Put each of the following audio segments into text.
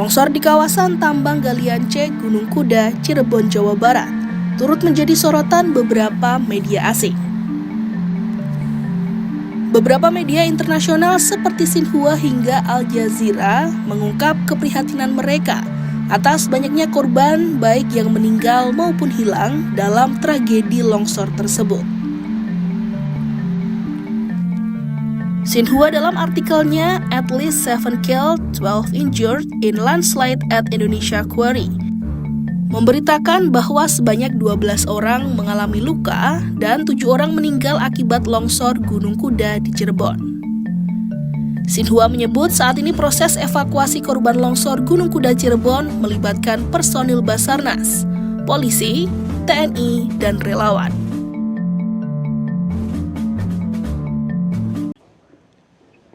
Longsor di kawasan tambang galian C Gunung Kuda, Cirebon, Jawa Barat, turut menjadi sorotan beberapa media asing. Beberapa media internasional seperti Xinhua hingga Al Jazeera mengungkap keprihatinan mereka atas banyaknya korban baik yang meninggal maupun hilang dalam tragedi longsor tersebut. Xinhua dalam artikelnya At least 7 killed, 12 injured in landslide at Indonesia Quarry memberitakan bahwa sebanyak 12 orang mengalami luka dan 7 orang meninggal akibat longsor Gunung Kuda di Cirebon. Xinhua menyebut saat ini proses evakuasi korban longsor Gunung Kuda Cirebon melibatkan personil Basarnas, polisi, TNI, dan relawan.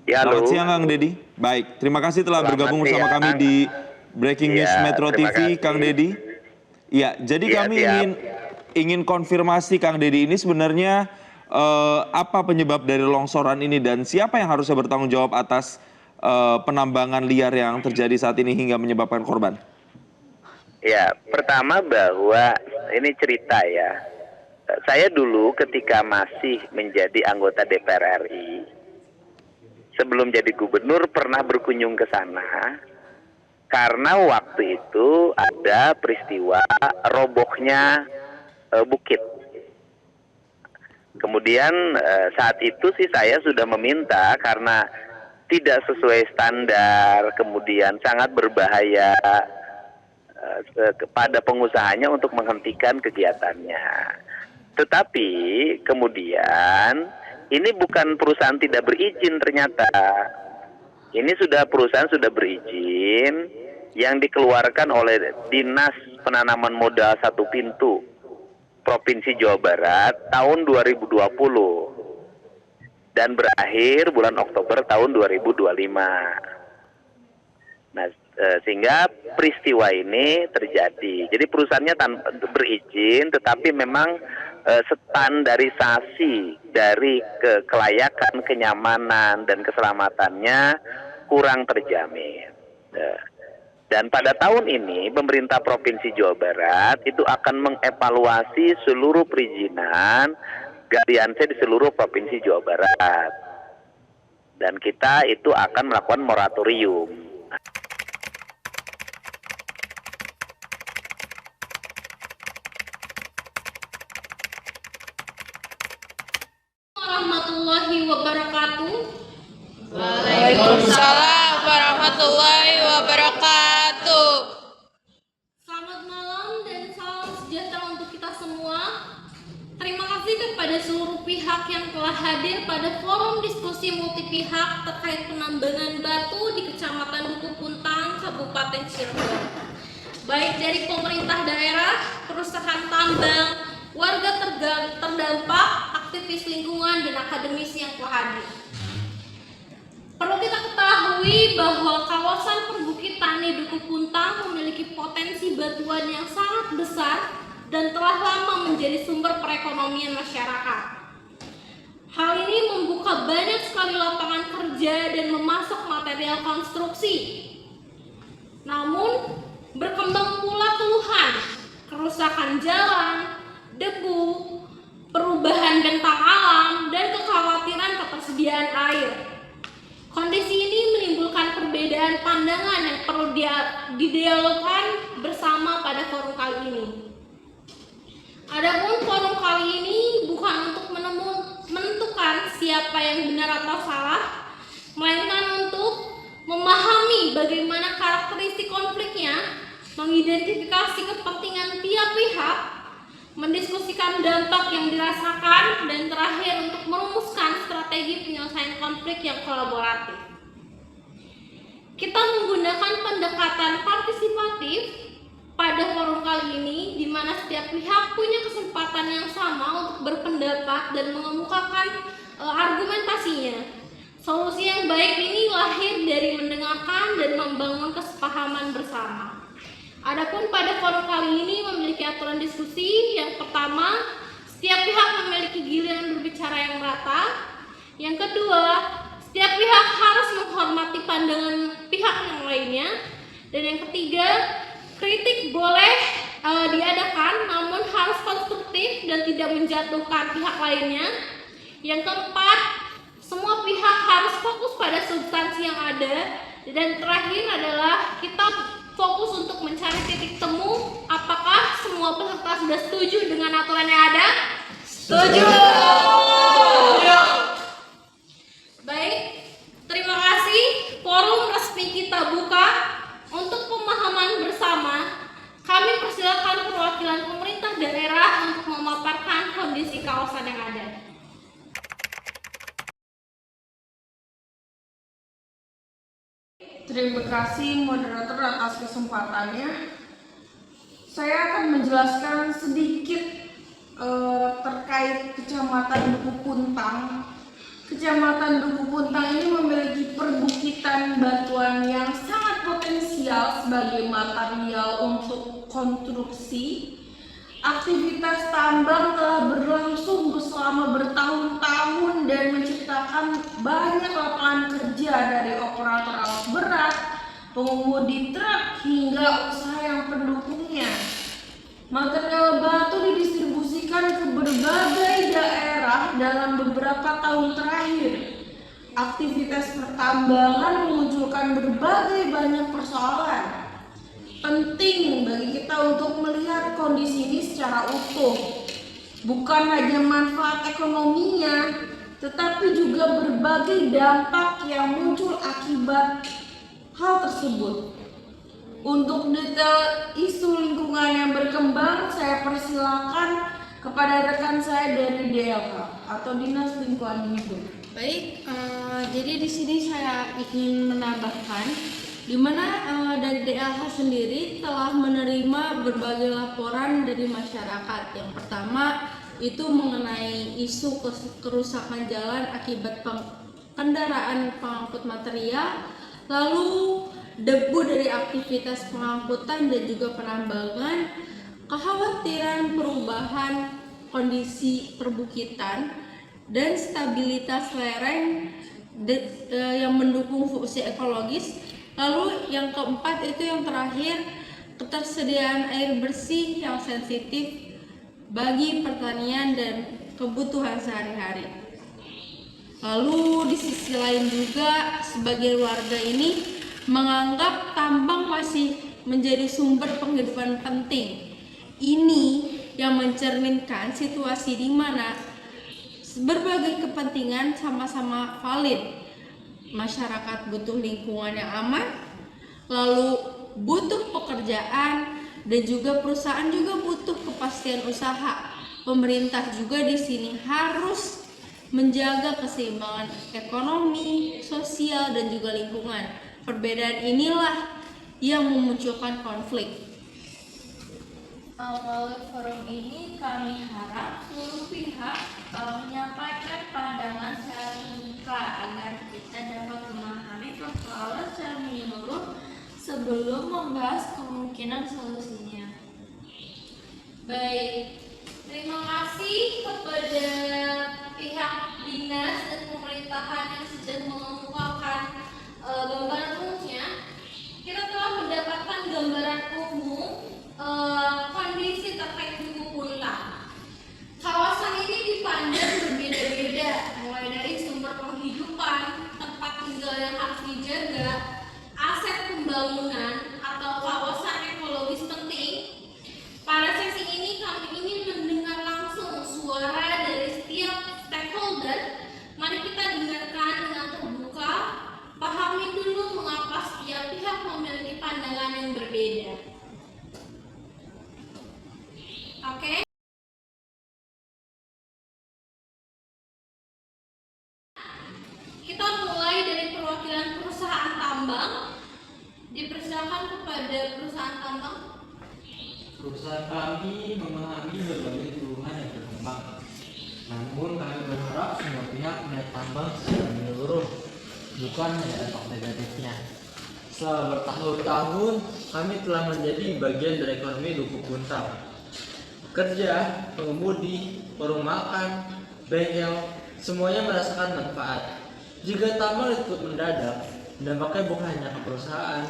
Ya, selamat siang Kang Dedi. Baik, terima kasih telah bergabung bersama kami di Breaking News Metro TV, Kang Dedi. Ya, jadi kami ingin konfirmasi Kang Dedi, ini sebenarnya apa penyebab dari longsoran ini dan siapa yang harusnya bertanggung jawab atas penambangan liar yang terjadi saat ini hingga menyebabkan korban? Ya, pertama bahwa ini cerita ya. Saya dulu ketika masih menjadi anggota DPR RI, sebelum jadi gubernur pernah berkunjung ke sana karena waktu itu ada peristiwa robohnya bukit. Kemudian saat itu sih saya sudah meminta karena tidak sesuai standar, kemudian sangat berbahaya kepada pengusahanya untuk menghentikan kegiatannya. Tetapi kemudian ini bukan perusahaan tidak berizin ternyata. Ini perusahaan sudah berizin yang dikeluarkan oleh Dinas Penanaman Modal Satu Pintu Provinsi Jawa Barat tahun 2020 dan berakhir bulan Oktober tahun 2025. Nah, sehingga peristiwa ini terjadi. Jadi perusahaannya berizin, tetapi memang standarisasi dari kelayakan, kenyamanan, dan keselamatannya kurang terjamin. Dan pada tahun ini pemerintah Provinsi Jawa Barat itu akan mengevaluasi seluruh perizinan galian C di seluruh Provinsi Jawa Barat. Dan kita itu akan melakukan moratorium. Warahmatullahi wabarakatuh. Waalaikumsalam warahmatullahi wabarakatuh. Selamat malam dan salam sejahtera untuk kita semua. Terima kasih kepada seluruh pihak yang telah hadir pada forum diskusi multi pihak terkait penambangan batu di Kecamatan Duku Puntang, Kabupaten Cirebon. Baik dari pemerintah daerah, perusahaan tambang, warga terdampak, aktivis lingkungan, dan akademisi yang telah hadir. Perlu kita ketahui bahwa kawasan perbukitan di Duku Puntang memiliki potensi batuan yang sangat besar dan telah lama menjadi sumber perekonomian masyarakat. Hal ini membuka banyak sekali lapangan kerja dan memasok material konstruksi. Namun, berkembang pula keluhan, kerusakan jalan, debu, perubahan bentang alam, dan kekhawatiran ketersediaan air. Kondisi ini menimbulkan perbedaan pandangan yang perlu didialogkan bersama pada forum kali ini. Adapun forum kali ini bukan untuk menentukan siapa yang benar atau salah, melainkan untuk memahami bagaimana karakteristik konfliknya, mengidentifikasi kepentingan tiap pihak, mendiskusikan dampak yang dirasakan, dan terakhir untuk merumuskan strategi penyelesaian konflik yang kolaboratif. Kita menggunakan pendekatan partisipatif pada forum kali ini, di mana setiap pihak punya kesempatan yang sama untuk berpendapat dan mengemukakan argumentasinya. Solusi yang baik ini lahir dari mendengarkan dan membangun kesepahaman bersama. Adapun pada forum kali ini memiliki aturan diskusi. Yang pertama, setiap pihak memiliki giliran berbicara yang merata. Yang kedua, setiap pihak harus menghormati pandangan pihak yang lainnya. Dan yang ketiga, kritik boleh diadakan namun harus konstruktif dan tidak menjatuhkan pihak lainnya. Yang keempat, semua pihak harus fokus pada substansi yang ada. Dan terakhir adalah kita fokus untuk mencari titik temu apakah semua peserta sudah setuju dengan aturan yang ada? Setuju. Baik, terima kasih. Forum resmi kita buka. Untuk pemahaman bersama, kami persilakan perwakilan pemerintah daerah untuk memaparkan kondisi kawasan yang ada. Terima kasih moderator atas kesempatannya. Saya akan menjelaskan sedikit terkait Kecamatan Duku Puntang. Kecamatan Duku Puntang ini memiliki perbukitan batuan yang sangat potensial sebagai material untuk konstruksi. Aktivitas tambang telah berlangsung selama bertahun-tahun dan menciptakan banyak lapangan kerja dari operator alat berat, pengemudi truk, hingga usaha yang pendukungnya. Material batu didistribusikan ke berbagai daerah dalam beberapa tahun terakhir. Aktivitas pertambangan memunculkan berbagai banyak persoalan. Penting bagi kita untuk melihat kondisi ini secara utuh. Bukan hanya manfaat ekonominya, tetapi juga berbagai dampak yang muncul akibat hal tersebut. Untuk detail isu lingkungan yang berkembang, saya persilakan kepada rekan saya dari DLH atau Dinas Lingkungan Hidup. Baik, jadi di sini saya ingin menambahkan di mana dari DLH sendiri telah menerima berbagai laporan dari masyarakat. Yang pertama itu mengenai isu kerusakan jalan akibat kendaraan pengangkut material, lalu debu dari aktivitas pengangkutan dan juga penambangan, kekhawatiran perubahan kondisi perbukitan dan stabilitas lereng yang mendukung fungsi ekologis. Lalu yang keempat itu yang terakhir, ketersediaan air bersih yang sensitif bagi pertanian dan kebutuhan sehari-hari. Lalu di sisi lain juga sebagian warga ini menganggap tambang masih menjadi sumber penghidupan penting. Ini yang mencerminkan situasi di mana berbagai kepentingan sama-sama valid. Masyarakat butuh lingkungan yang aman, lalu butuh pekerjaan, dan juga perusahaan juga butuh kepastian usaha. Pemerintah juga di sini harus menjaga keseimbangan ekonomi, sosial, dan juga lingkungan. Perbedaan inilah yang memunculkan konflik. Melalui forum ini kami harap seluruh pihak menyampaikan pandangan secara terbuka agar kita dapat memahami persoalan secara menyeluruh sebelum membahas kemungkinan solusinya. Baik, terima kasih kepada pihak dinas dan pemerintahan yang sudah mengemukakan gambaran umumnya. Kita telah mendapatkan gambaran umum kondisi terkait Duku Puntang. Kawasan ini dipandang berbeda-beda, mulai dari sumber penghidupan, tempat tinggal yang harus dijaga, aset pembangunan atau kawasan ekologis penting. Pada sesi ini kami ingin mendengar langsung suara dari setiap stakeholder. Mari kita dengarkan dengan terbuka, pahami dulu mengapa setiap pihak memiliki pandangan yang berbeda. Oke. Kita mulai dari perwakilan perusahaan tambang. Dipersilakan kepada perusahaan tambang. Perusahaan kami memahami berbagai keluhan yang berkembang. Namun kami berharap semua pihak melihat tambang secara menyeluruh, bukan hanya dampak negatifnya. Selama bertahun-tahun, kami telah menjadi bagian dari ekonomi Duku Puntang. Kerja, pengemudi, warung makan, bengkel, semuanya merasakan manfaat. Jika tambang ditutup mendadak, dampaknya bukan hanya ke perusahaan,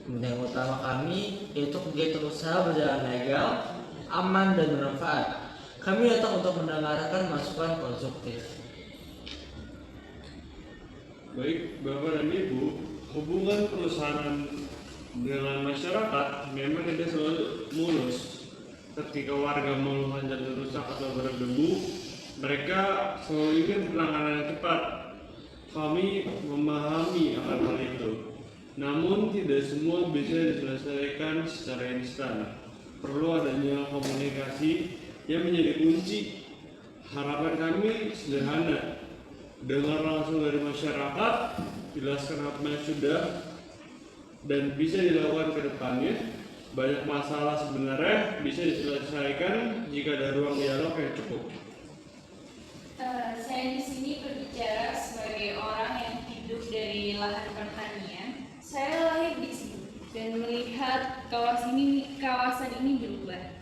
Yang utama kami yaitu kegiatan usaha berjalan legal, aman dan bermanfaat. Kami datang untuk mendengarkan masukan konstruktif. Baik, Bapak dan Ibu, hubungan perusahaan dengan masyarakat memang tidak selalu mulus. Ketika warga mengeluhkan jalan rusak atau berdebu, mereka selalu ingin penanganan yang cepat. Kami memahami akan hal itu. Namun tidak semua bisa diselesaikan secara instan. Perlu adanya komunikasi yang menjadi kunci. Harapan kami sederhana. Dengar langsung dari masyarakat, jelaskan apa yang sudah dan bisa dilakukan ke depannya. Banyak masalah sebenarnya bisa diselesaikan jika ada ruang dialog yang cukup. Saya di sini berbicara sebagai orang yang hidup dari lahan pertanian. Saya lahir di sini dan melihat kawasan ini berubah.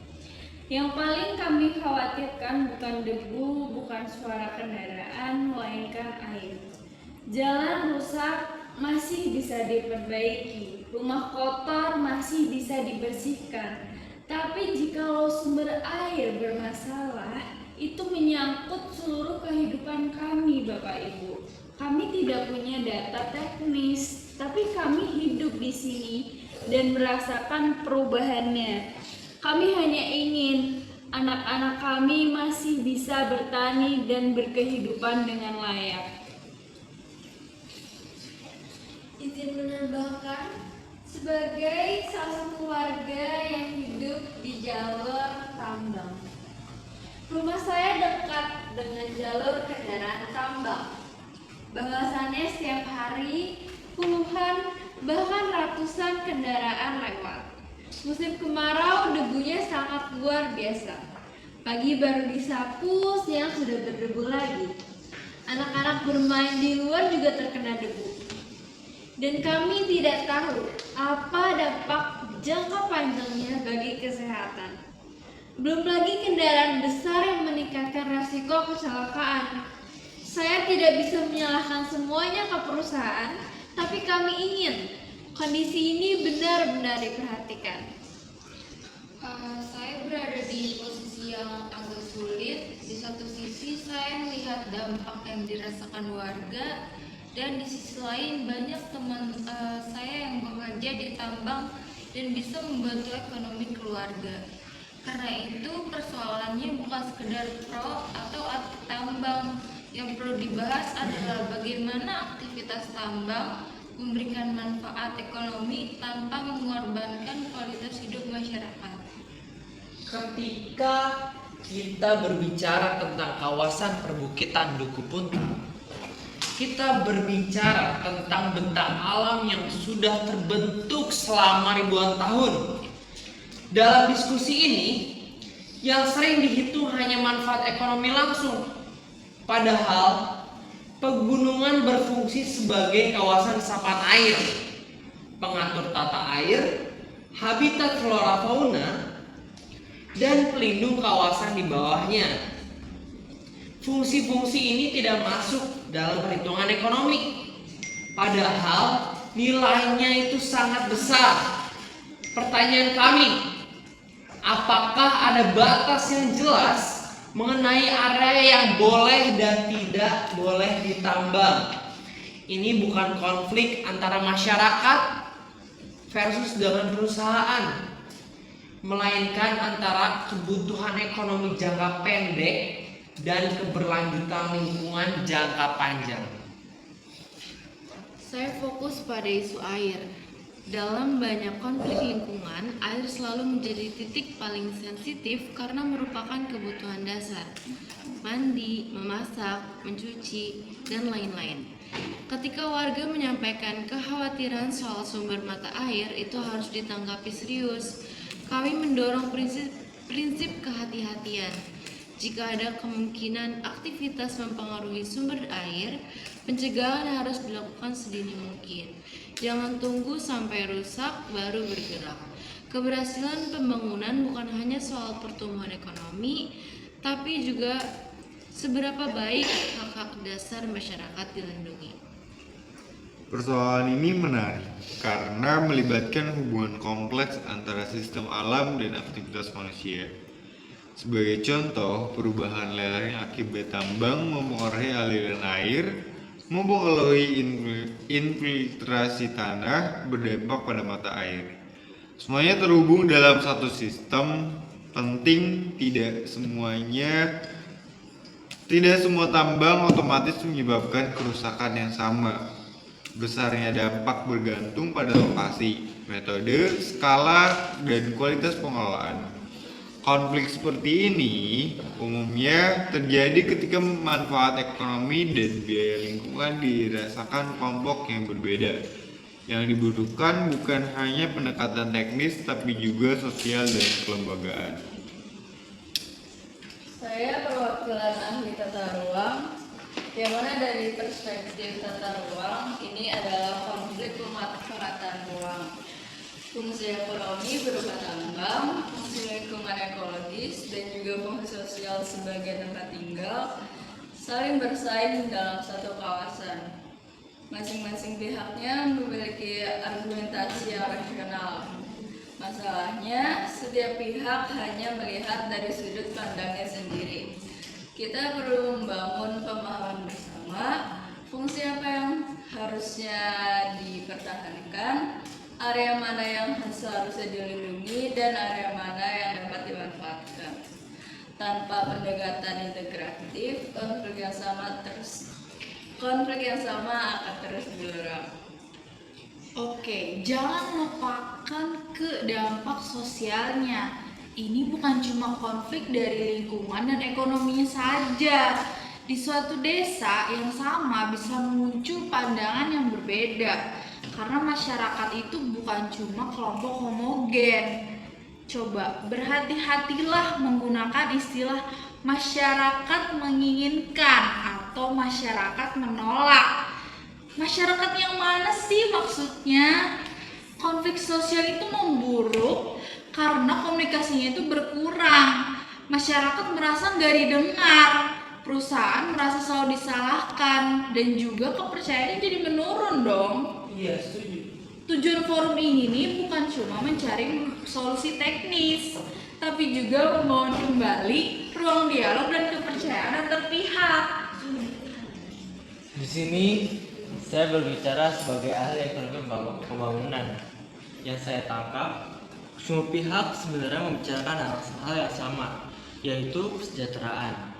Yang paling kami khawatirkan bukan debu, bukan suara kendaraan, melainkan air. Jalan rusak masih bisa diperbaiki, rumah kotor masih bisa dibersihkan. Tapi jikalau sumber air bermasalah, itu menyangkut seluruh kehidupan kami, Bapak Ibu. Kami tidak punya data teknis, tapi kami hidup di sini dan merasakan perubahannya. Kami hanya ingin anak-anak kami masih bisa bertani dan berkehidupan dengan layak. Izin menambahkan, sebagai salah satu warga yang hidup di jalur tambang. Rumah saya dekat dengan jalur kendaraan tambang. Bahwasannya setiap hari puluhan bahkan ratusan kendaraan lewat. Musim kemarau debunya sangat luar biasa. Pagi baru disapu, siang sudah berdebu lagi. Anak-anak bermain di luar juga terkena debu. Dan kami tidak tahu apa dampak jangka panjangnya bagi kesehatan. Belum lagi kendaraan besar yang meningkatkan resiko kecelakaan. Saya tidak bisa menyalahkan semuanya ke perusahaan, tapi kami ingin kondisi ini benar-benar diperhatikan. Saya berada di posisi yang agak sulit. Di satu sisi saya melihat dampak yang dirasakan warga, dan di sisi lain banyak teman saya yang bekerja di tambang dan bisa membantu ekonomi keluarga. Karena itu persoalannya bukan sekedar pro atau anti tambang. Yang perlu dibahas adalah bagaimana aktivitas tambang memberikan manfaat ekonomi tanpa mengorbankan kualitas hidup masyarakat. Ketika kita berbicara tentang kawasan perbukitan Duku Puntang, kita berbicara tentang bentang alam yang sudah terbentuk selama ribuan tahun. Dalam diskusi ini, yang sering dihitung hanya manfaat ekonomi langsung. Padahal, pegunungan berfungsi sebagai kawasan resapan air, pengatur tata air, habitat flora fauna, dan pelindung kawasan di bawahnya. Fungsi-fungsi ini tidak masuk dalam perhitungan ekonomi. Padahal nilainya itu sangat besar. Pertanyaan kami, apakah ada batas yang jelas mengenai area yang boleh dan tidak boleh ditambang? Ini bukan konflik antara masyarakat versus dengan perusahaan, melainkan antara kebutuhan ekonomi jangka pendek dan keberlanjutan lingkungan jangka panjang. Saya fokus pada isu air. Dalam banyak konflik lingkungan, air selalu menjadi titik paling sensitif karena merupakan kebutuhan dasar. Mandi, memasak, mencuci, dan lain-lain. Ketika warga menyampaikan kekhawatiran soal sumber mata air, itu harus ditanggapi serius. Kami mendorong prinsip kehati-hatian. Jika ada kemungkinan aktivitas mempengaruhi sumber air, pencegahan harus dilakukan sedini mungkin. Jangan tunggu sampai rusak baru bergerak. Keberhasilan pembangunan bukan hanya soal pertumbuhan ekonomi, tapi juga seberapa baik hak-hak dasar masyarakat dilindungi. Persoalan ini menarik karena melibatkan hubungan kompleks antara sistem alam dan aktivitas manusia. Sebagai contoh, perubahan lereng akibat tambang mempengaruhi aliran air, mempengaruhi infiltrasi tanah, berdampak pada mata air. Semuanya terhubung dalam satu sistem penting. Tidak semua tambang otomatis menyebabkan kerusakan yang sama. Besarnya dampak bergantung pada lokasi, metode, skala, dan kualitas pengelolaan. Konflik seperti ini umumnya terjadi ketika manfaat ekonomi dan biaya lingkungan dirasakan kelompok yang berbeda. Yang dibutuhkan bukan hanya pendekatan teknis, tapi juga sosial dan kelembagaan. Saya perwakilan ahli tata ruang, yang mana dari perspektif tata ruang ini adalah konflik pemanfaatan ruang. Fungsi ekonomi berupa tambang, fungsi lingkungan ekologis, dan juga fungsi sosial sebagai tempat tinggal saling bersaing dalam satu kawasan. Masing-masing pihaknya memiliki argumentasi yang rasional. Masalahnya, setiap pihak hanya melihat dari sudut pandangnya sendiri. Kita perlu membangun pemahaman bersama, fungsi apa yang harusnya dipertahankan, area mana yang seharusnya dilindungi, dan area mana yang dapat dimanfaatkan. Tanpa pendekatan integratif, konflik yang sama akan terus berurang. Oke, jangan lupakan ke dampak sosialnya. Ini bukan cuma konflik dari lingkungan dan ekonominya saja. Di suatu desa yang sama bisa muncul pandangan yang berbeda. Karena masyarakat itu bukan cuma kelompok homogen. Coba berhati-hatilah menggunakan istilah masyarakat menginginkan atau masyarakat menolak. Masyarakat yang mana sih maksudnya? Konflik sosial itu memburuk karena komunikasinya itu berkurang. Masyarakat merasa nggak didengar, perusahaan merasa selalu disalahkan, dan juga kepercayaan jadi menurun dong. Iya, setuju. Tujuan forum ini nih bukan cuma mencari solusi teknis, tapi juga membangun kembali ruang dialog dan kepercayaan antar pihak. Di sini saya berbicara sebagai ahli ekonomi pembangunan. Yang saya tangkap, semua pihak sebenarnya membicarakan hal yang sama, yaitu kesejahteraan.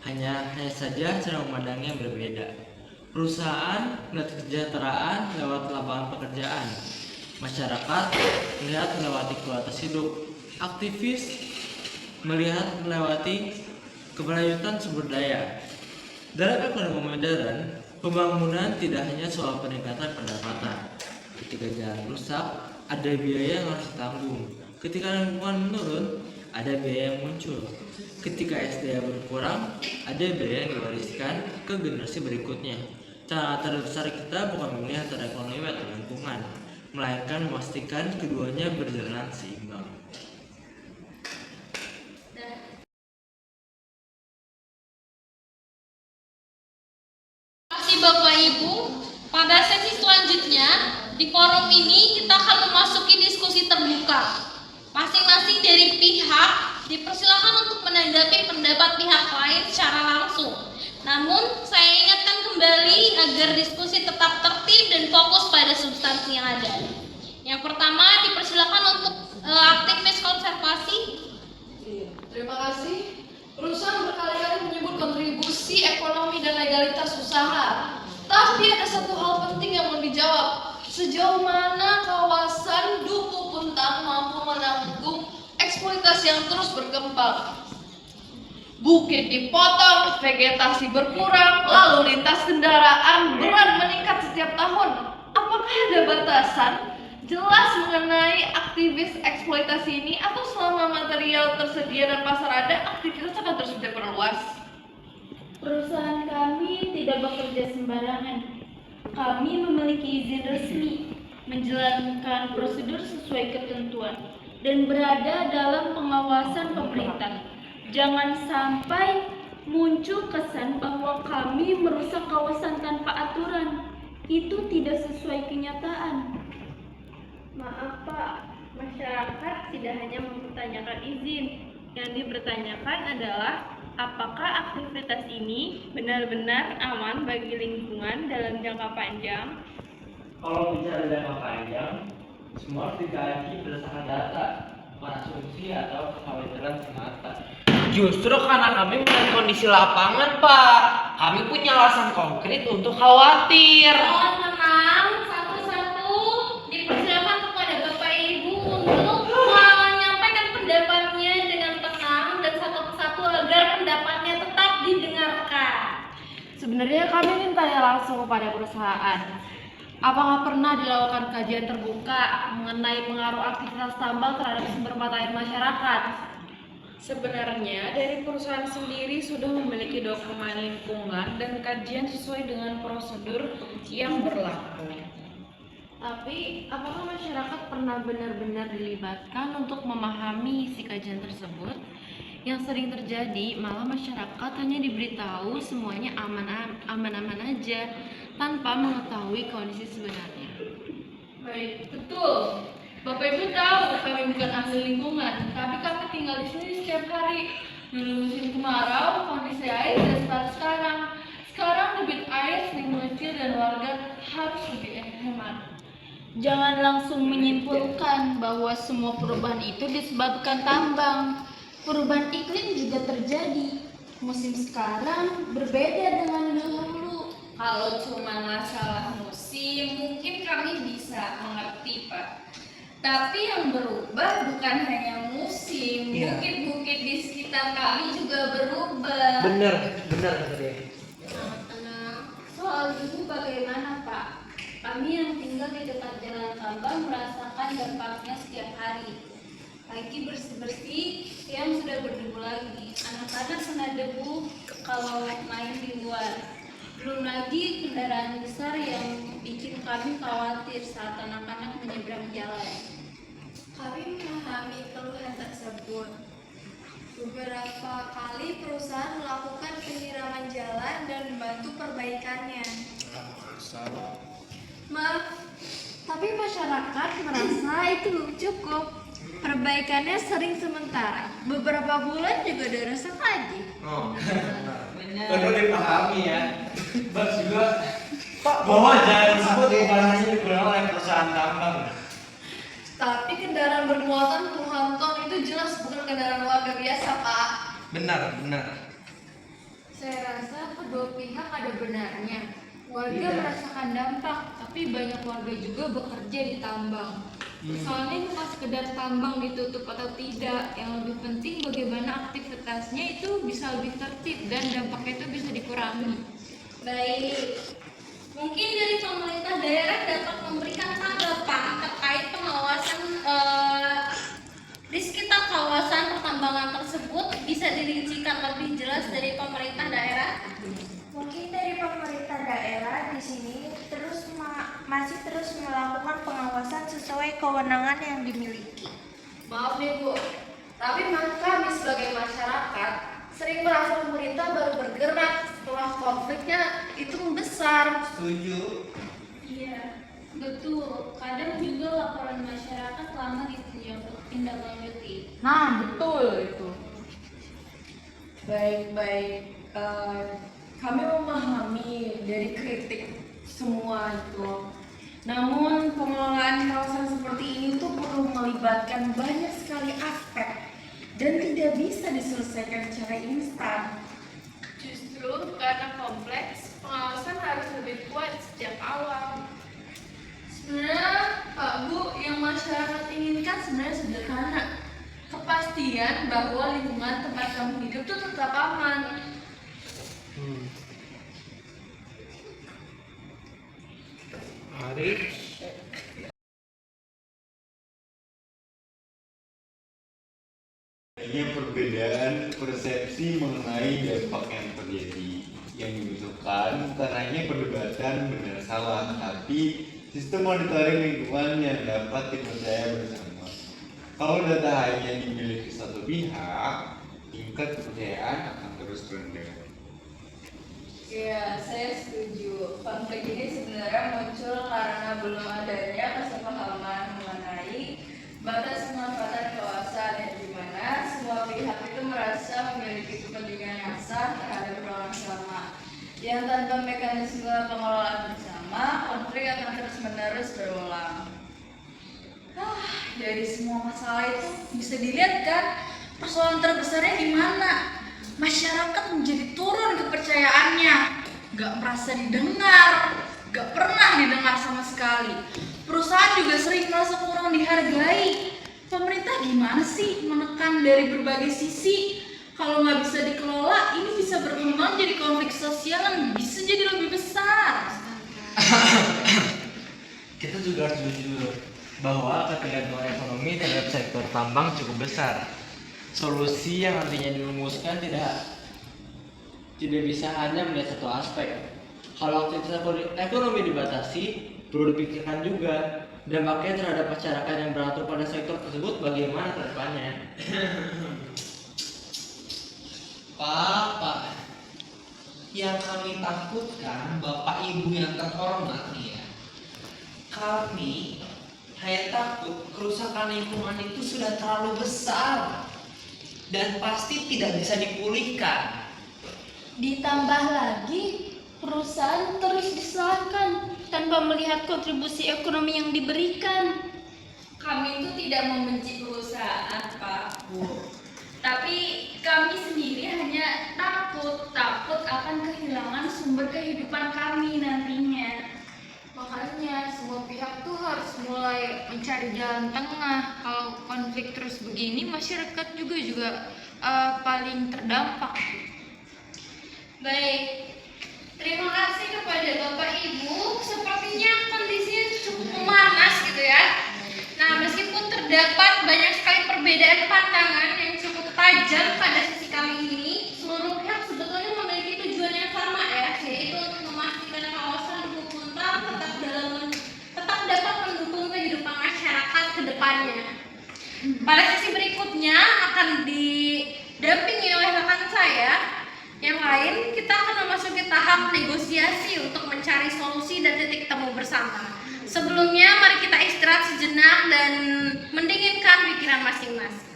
Hanya saja cara memandangnya berbeda. Perusahaan melihat kesejahteraan lewat lapangan pekerjaan. Masyarakat melihat melewati kualitas hidup. Aktivis melihat melewati keberlanjutan sumber daya. Dalam ekonomi modern, pembangunan tidak hanya soal peningkatan pendapatan. Ketika jalan rusak, ada biaya yang harus ditanggung. Ketika lingkungan menurun, ada biaya yang muncul. Ketika SDM berkurang, ada biaya yang diwariskan ke generasi berikutnya. Cara terbesar kita bukan memilih antara ekonomi atau lingkungan, melainkan memastikan keduanya berjalan seimbang. Terima kasih Bapak Ibu. Pada sesi selanjutnya, di forum ini kita akan memasuki diskusi terbuka. Masing-masing dari pihak dipersilakan untuk menanggapi pendapat pihak lain secara langsung. Namun, saya ingatkan kembali agar diskusi tetap tertib dan fokus pada substansi yang ada. Yang pertama, dipersilakan untuk aktivis konservasi. Terima kasih. Perusahaan berkali-kali menyebut kontribusi ekonomi dan legalitas usaha. Tapi ada satu hal penting yang belum dijawab. Sejauh mana kawasan Duku Puntang mampu menampung eksploitasi yang terus berkembang? Bukit dipotong, vegetasi berkurang, lalu lintas kendaraan berat meningkat setiap tahun. Apakah ada batasan jelas mengenai aktivis eksploitasi ini, atau selama material tersedia dan pasar ada, aktivitas akan terus diperluas? Perusahaan kami tidak bekerja sembarangan. Kami memiliki izin resmi, menjalankan prosedur sesuai ketentuan, dan berada dalam pengawasan pemerintah. Jangan sampai muncul kesan bahwa kami merusak kawasan tanpa aturan. itu tidak sesuai kenyataan. Maaf Pak, masyarakat tidak hanya mempertanyakan izin. Yang dipertanyakan adalah apakah aktivitas ini benar-benar aman bagi lingkungan dalam jangka panjang? Kalau bicara jangka panjang, semua harus dikaji berdasarkan data, bukan asumsi atau kekhawatiran semata. Justru karena kami melihat kondisi lapangan, Pak, kami punya alasan konkret untuk khawatir. Mohon tenang, satu-satu dipersilakan kepada Bapak Ibu untuk menyampaikan pendapatnya dengan tenang dan satu persatu agar pendapatnya tetap didengarkan. Sebenarnya kami ingin tanya langsung kepada perusahaan. Apakah pernah dilakukan kajian terbuka mengenai pengaruh aktivitas tambang terhadap sumber mata air masyarakat? Sebenarnya dari perusahaan sendiri sudah memiliki dokumen lingkungan dan kajian sesuai dengan prosedur yang berlaku. Tapi, apakah masyarakat pernah benar-benar dilibatkan untuk memahami isi kajian tersebut? Yang sering terjadi, malah masyarakat hanya diberitahu semuanya aman-aman aja, tanpa mengetahui kondisi sebenarnya. Baik, betul. Bapak Ibu tahu kami bukan ahli lingkungan, tapi kami tinggal di sini setiap hari. Dulu musim kemarau, kondisi air tidak seperti sekarang. Sekarang debit air sering mengecil dan warga harus lebih hemat. Jangan langsung menyimpulkan bahwa semua perubahan itu disebabkan tambang. Perubahan iklim juga terjadi. Musim sekarang berbeda dengan dahulu. Kalau cuma masalah musim, mungkin kami bisa mengerti, Pak. Tapi yang berubah bukan hanya musim, Iya. bukit-bukit di sekitar kami juga berubah. Benar deh. Soal ini bagaimana Pak? Kami yang tinggal di dekat jalan tambang merasakan dampaknya setiap hari. Lagi bersih-bersih, yang sudah berdebu lagi. Anak-anak kena debu kalau main di luar. Belum lagi kendaraan besar yang bikin kami khawatir saat anak-anak menyeberang jalan. Kami memahami keluhan tersebut. Beberapa kali perusahaan melakukan penyiraman jalan dan membantu perbaikannya. Maaf, tapi masyarakat merasa itu belum cukup. Perbaikannya sering sementara. Beberapa bulan juga udah rusak lagi. Oh, benar. Perlu dipahami ya. Terus juga bahwa jalan tersebut bukan hanya digunakan oleh perusahaan tambang. Tapi kendaraan bermuatan puluhan ton itu jelas bukan kendaraan warga biasa, Pak. Benar. Saya rasa kedua pihak ada benarnya. Warga merasakan dampak, tapi banyak warga juga bekerja di tambang. Soalnya bukan sekedar tambang ditutup atau tidak, yang lebih penting bagaimana aktivitasnya itu bisa lebih tertib dan dampaknya itu bisa dikurangi. Baik, mungkin dari pemerintah daerah dapat memberikan tanggapan terkait pengawasan di sekitar kawasan pertambangan tersebut. Bisa dirincikan lebih jelas dari pemerintah daerah? Mungkin dari pemerintah daerah di sini masih terus melakukan pengawasan sesuai kewenangan yang dimiliki. Maaf nih Bu, tapi kami sebagai masyarakat sering merasa pemerintah baru bergerak setelah konfliknya itu membesar. Setuju. Iya, betul. Kadang juga laporan masyarakat lama ditindaklanjuti. Nah, betul itu. Baik. Kami memahami dari kritik semua itu. Namun pengelolaan kawasan seperti ini tuh perlu melibatkan banyak sekali aspek dan tidak bisa diselesaikan secara instan. Justru karena kompleks, pengawasan harus lebih kuat sejak awal. Sebenarnya Pak Bu, yang masyarakat inginkan sebenarnya sederhana. Kepastian bahwa lingkungan tempat kamu hidup itu tetap aman. Adanya perbedaan persepsi mengenai dampak yang terjadi. Yang dibutuhkan bukan hanya perdebatan benar salah, tapi sistem monitoring lingkungan yang dapat dipercaya bersama. Kalau data hanya dimiliki satu pihak, tingkat kepercayaan akan terus rendah. Ya, saya setuju. Konflik ini sebenarnya muncul karena belum adanya kesepahaman mengenai batas pemanfaatan kawasan yang dimana semua pihak itu merasa memiliki kepentingan yang sah terhadap ruang sama. Yang tanpa mekanisme pengelolaan bersama, konflik akan terus-menerus berulang. Dari semua masalah itu bisa dilihat kan persoalan terbesarnya di mana? Masyarakat menjadi turun kepercayaannya, gak merasa didengar, gak pernah didengar sama sekali. Perusahaan juga sering merasa kurang dihargai. Pemerintah gimana sih menekan dari berbagai sisi? Kalau nggak bisa dikelola, ini bisa berkembang jadi konflik sosial yang bisa jadi lebih besar. Kita juga harus jujur bahwa ketergantungan ekonomi terhadap sektor tambang cukup besar. Solusi yang nantinya dirumuskan tidak bisa hanya melihat satu aspek. Kalau aktivitas ekonomi dibatasi, perlu dipikirkan juga dampaknya terhadap masyarakat yang beratur pada sektor tersebut bagaimana ke depannya. Pak, yang kami takutkan Bapak Ibu yang terhormat ya, kami hanya takut kerusakan lingkungan itu sudah terlalu besar dan pasti tidak bisa dipulihkan. Ditambah lagi, perusahaan terus disalahkan tanpa melihat kontribusi ekonomi yang diberikan. Kami itu tidak membenci perusahaan, Pak, Bu. Tapi kami sendiri hanya takut akan kehilangan sumber kehidupan kami nantinya. Makanya semua pihak tuh harus mulai mencari jalan tengah. Kalau konflik terus begini, masyarakat juga paling terdampak. Baik, terima kasih kepada Bapak Ibu. Sepertinya kondisinya cukup memanas gitu ya. Nah, meskipun terdapat banyak sekali perbedaan pandangan yang cukup tajam pada sesi kali ini, seluruh pihak sebetulnya memiliki tujuan yang sama ya, yaitu untuk memastikan kawasan Duku Puntang tetap dapat mendukung kehidupan masyarakat ke depannya. Pada sesi berikutnya akan didampingi oleh rekan saya yang lain. Kita akan memasuki tahap negosiasi untuk mencari solusi dan titik temu bersama. Sebelumnya mari kita istirahat sejenak dan mendinginkan pikiran masing-masing.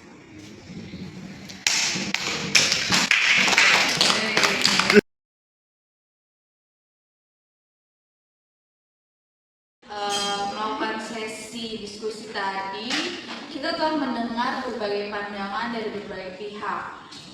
Melakukan sesi diskusi tadi, kita telah mendengar berbagai pandangan dari berbagai pihak.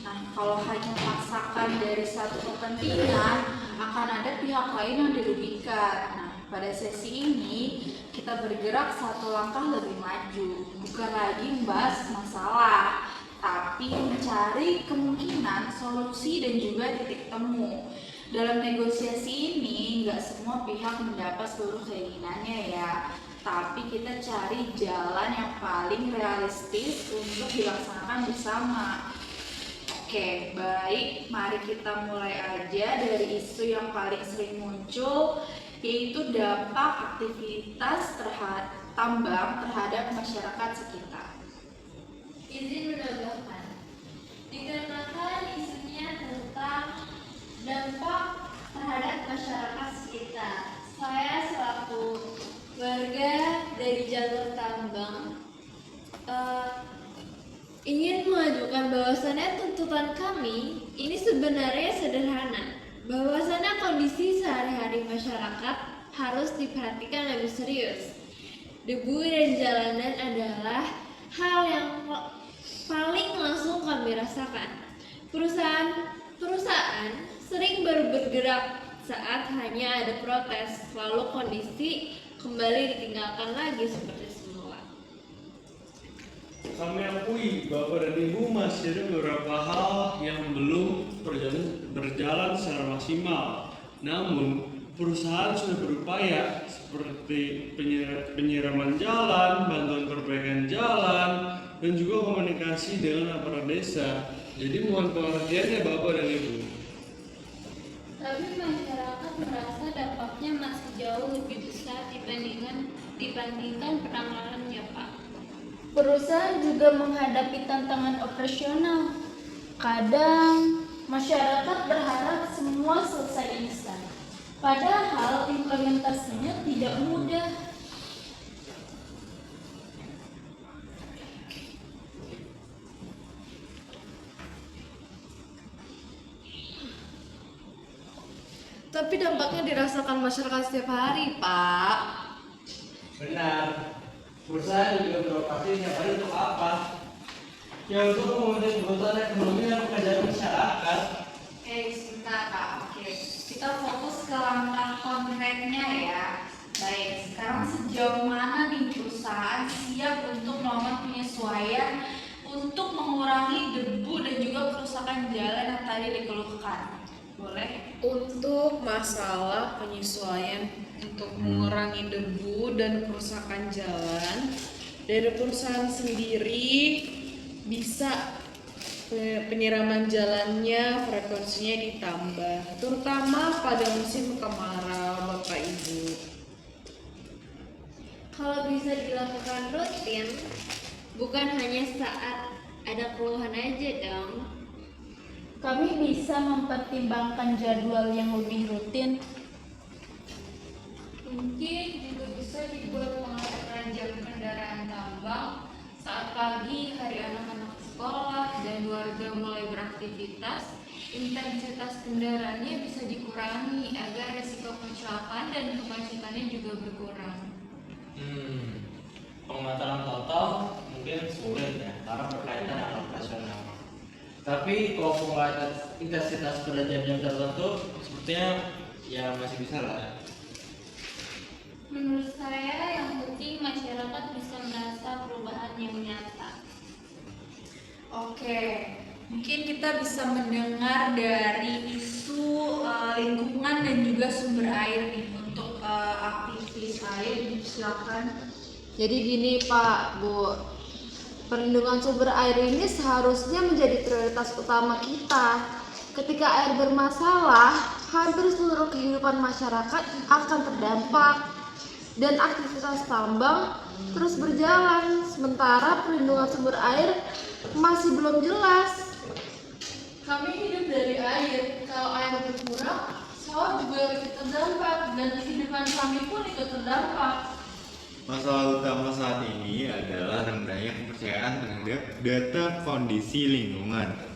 Nah, kalau hanya memaksakan dari satu kepentingan, akan ada pihak lain yang dirugikan. Nah, pada sesi ini kita bergerak satu langkah lebih maju, bukan lagi membahas masalah, tapi mencari kemungkinan, solusi dan juga titik temu. Dalam negosiasi ini, nggak semua pihak mendapat seluruh keinginannya ya, tapi kita cari jalan yang paling realistis untuk dilaksanakan bersama. Oke, baik, mari kita mulai aja dari isu yang paling sering muncul, yaitu dampak aktivitas tambang terhadap masyarakat sekitar. Izin menambahkan, dikarenakan isunya tentang dampak terhadap masyarakat sekitar, saya selaku warga dari jalur tambang ingin mengajukan bahwasannya tuntutan kami ini sebenarnya sederhana, bahwasannya kondisi sehari-hari masyarakat harus diperhatikan lebih serius. Debu dan jalanan adalah hal yang paling langsung kami rasakan. Perusahaan sering baru bergerak saat hanya ada protes, lalu kondisi kembali ditinggalkan lagi seperti semula. Kami akui Bapak dan Ibu masih ada beberapa hal yang belum berjalan secara maksimal. Namun, perusahaan sudah berupaya seperti penyiraman jalan, bantuan perbaikan jalan, dan juga komunikasi dengan aparat desa. Jadi mohon pengertiannya Bapak dan Ibu. Tapi masyarakat merasa dampaknya masih jauh lebih besar dibandingkan penanganannya, Pak. Perusahaan juga menghadapi tantangan operasional. Kadang Masyarakat berharap semua selesai instan, padahal implementasinya tidak mudah. Tapi dampaknya dirasakan masyarakat setiap hari, Pak. Benar. Perusahaan juga beroperasi setiap hari untuk apa? Ya untuk memenuhi kebutuhan ekonomi dan pekerjaan masyarakat. Sebentar Kak, oke. Kita fokus ke langkah konkretnya ya. Baik, sekarang sejauh mana nih perusahaan siap untuk melakukan penyesuaian untuk mengurangi debu dan juga kerusakan jalan yang tadi dikeluhkan? Boleh? Untuk masalah penyesuaian untuk mengurangi debu dan kerusakan jalan, dari perusahaan sendiri bisa penyiraman jalannya frekuensinya ditambah, terutama pada musim kemarau, Bapak Ibu. Kalau bisa dilakukan rutin, bukan hanya saat ada keluhan aja dong. Kami bisa mempertimbangkan jadwal yang lebih rutin. Mungkin juga bisa dibuat pengaturan jam kendaraan tambang saat pagi hari anak-anak sekolah dan warga mulai beraktivitas. Intensitas kendaraannya bisa dikurangi agar risiko kecelakaan dan kemacetannya juga berkurang. Pengaturan total mungkin sulit ya, karena berkaitan dengan operasional. Tapi kalau pengaturan intensitas pada jam-jam tertentu, sepertinya ya masih bisa lah. Menurut saya yang penting masyarakat bisa merasa perubahan yang nyata. Oke, mungkin kita bisa mendengar dari isu lingkungan dan juga sumber air nih untuk aktivis air. Silakan. Jadi gini Pak, Bu, perlindungan sumber air ini seharusnya menjadi prioritas utama kita. Ketika air bermasalah, hampir seluruh kehidupan masyarakat akan terdampak dan aktivitas tambang terus berjalan, sementara perlindungan sumber air masih belum jelas. Kami hidup dari air, kalau air berkurang, sawah juga ikut terdampak dan kehidupan kami pun ikut terdampak. Masalah utama saat ini adalah rendahnya kepercayaan terhadap data kondisi lingkungan.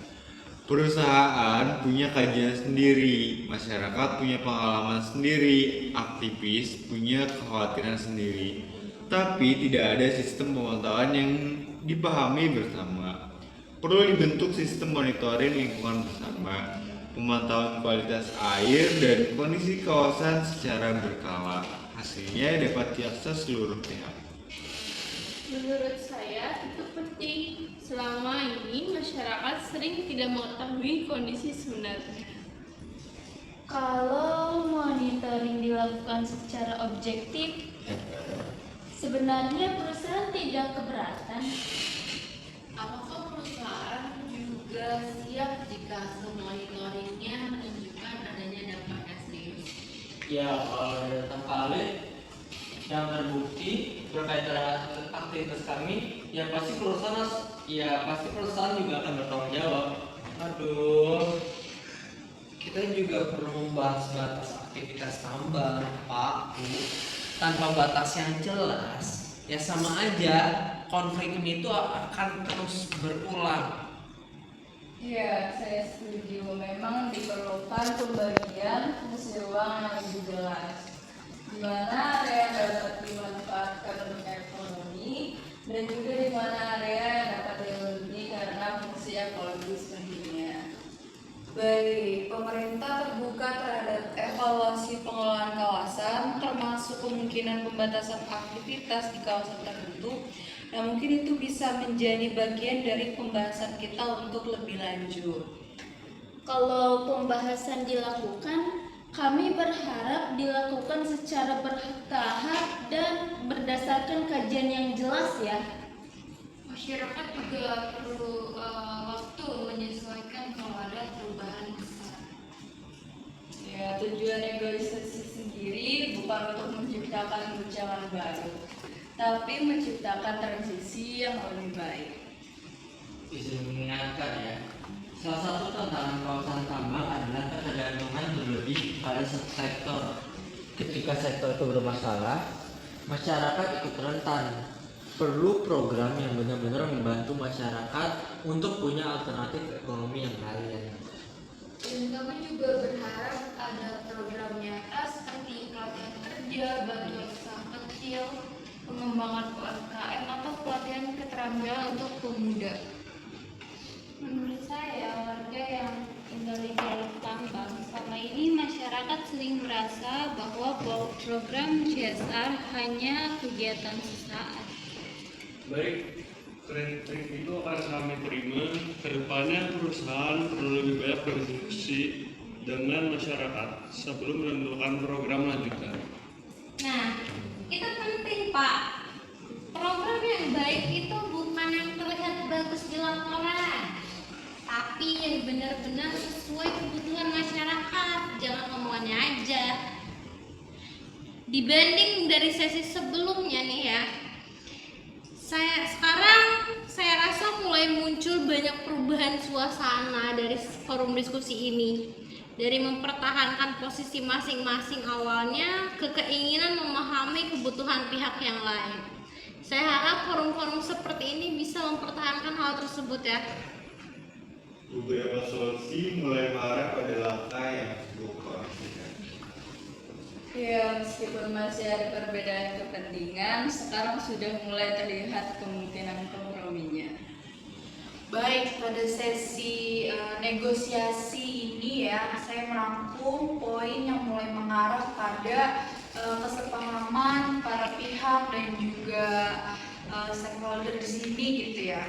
Perusahaan punya kajian sendiri, masyarakat punya pengalaman sendiri, aktivis punya kekhawatiran sendiri. Tapi tidak ada sistem pemantauan yang dipahami bersama. Perlu dibentuk sistem monitoring lingkungan bersama, pemantauan kualitas air dan kondisi kawasan secara berkala. Hasilnya dapat diakses seluruh pihak. Menurut saya itu penting. Selama ini masyarakat sering tidak mengetahui kondisi sebenarnya. Kalau monitoring dilakukan secara objektif, sebenarnya perusahaan tidak keberatan. Apakah perusahaan juga siap jika hasil monitoringnya menunjukkan adanya dampak yang serius? Ya kalau ada data valid yang terbukti berkaitan dengan aktivitas kami, ya pasti perusahaan juga akan bertanggung jawab. Aduh, kita juga perlu membahas batas aktivitas tambang, Pak, Bu. Tanpa batas yang jelas, ya sama aja konflik ini itu akan terus berulang. Ya, saya setuju. Memang diperlukan pembagian fungsi ruang yang lebih jelas, di mana area yang dapat dimanfaatkan untuk ekonomi dan juga di mana area yang dapat dilindungi karena fungsi ekologis pentingnya. Baik, pemerintah terbuka terhadap evaluasi pengelolaan kawasan, termasuk kemungkinan pembatasan aktivitas di kawasan tertentu. Nah, mungkin itu bisa menjadi bagian dari pembahasan kita untuk lebih lanjut. Kalau pembahasan dilakukan, kami berharap dilakukan secara bertahap dan berdasarkan kajian yang jelas ya. Masyarakat juga perlu waktu menyesuaikan kalau ada perubahan besar. Ya, tujuan negosiasi sendiri bukan untuk menciptakan guncangan baru, tapi menciptakan transisi yang lebih baik. Izin mengingatkan ya, Salah satu tantangan kawasan tambang adalah ketergantungan berlebih pada satu sektor. Ketika sektor itu bermasalah, masyarakat ikut rentan. Perlu program yang benar-benar membantu masyarakat untuk punya alternatif ekonomi yang lain. Dan kami juga berharap ada program nyata seperti pelatihan kerja, bantuan usaha kecil, pengembangan UMKM atau pelatihan keterampilan untuk pemuda. Menurut saya, warga yang tinggal di jalur tambang, selama ini masyarakat sering merasa bahwa program CSR hanya kegiatan sesaat. Baik, kritik itu akan kami terima. Kedepannya perusahaan perlu lebih banyak berdiskusi dengan masyarakat sebelum menentukan program lanjutan. Nah, itu penting Pak. Program yang baik itu bukan yang terlihat bagus di laporan, tapi yang benar-benar sesuai kebutuhan masyarakat, jangan omongannya aja. Dibanding dari sesi sebelumnya nih ya, saya rasa mulai muncul banyak perubahan suasana dari forum diskusi ini. Dari mempertahankan posisi masing-masing awalnya ke keinginan memahami kebutuhan pihak yang lain. Saya harap forum-forum seperti ini bisa mempertahankan hal tersebut ya. Beberapa solusi mulai mengarah pada langkah yang cukup konsisten. Ya, meskipun masih ada perbedaan kepentingan, sekarang sudah mulai terlihat kemungkinan komprominya. Baik, pada sesi negosiasi ini ya, saya merangkum poin yang mulai mengarah pada kesepahaman para pihak dan juga stakeholder di sini gitu ya.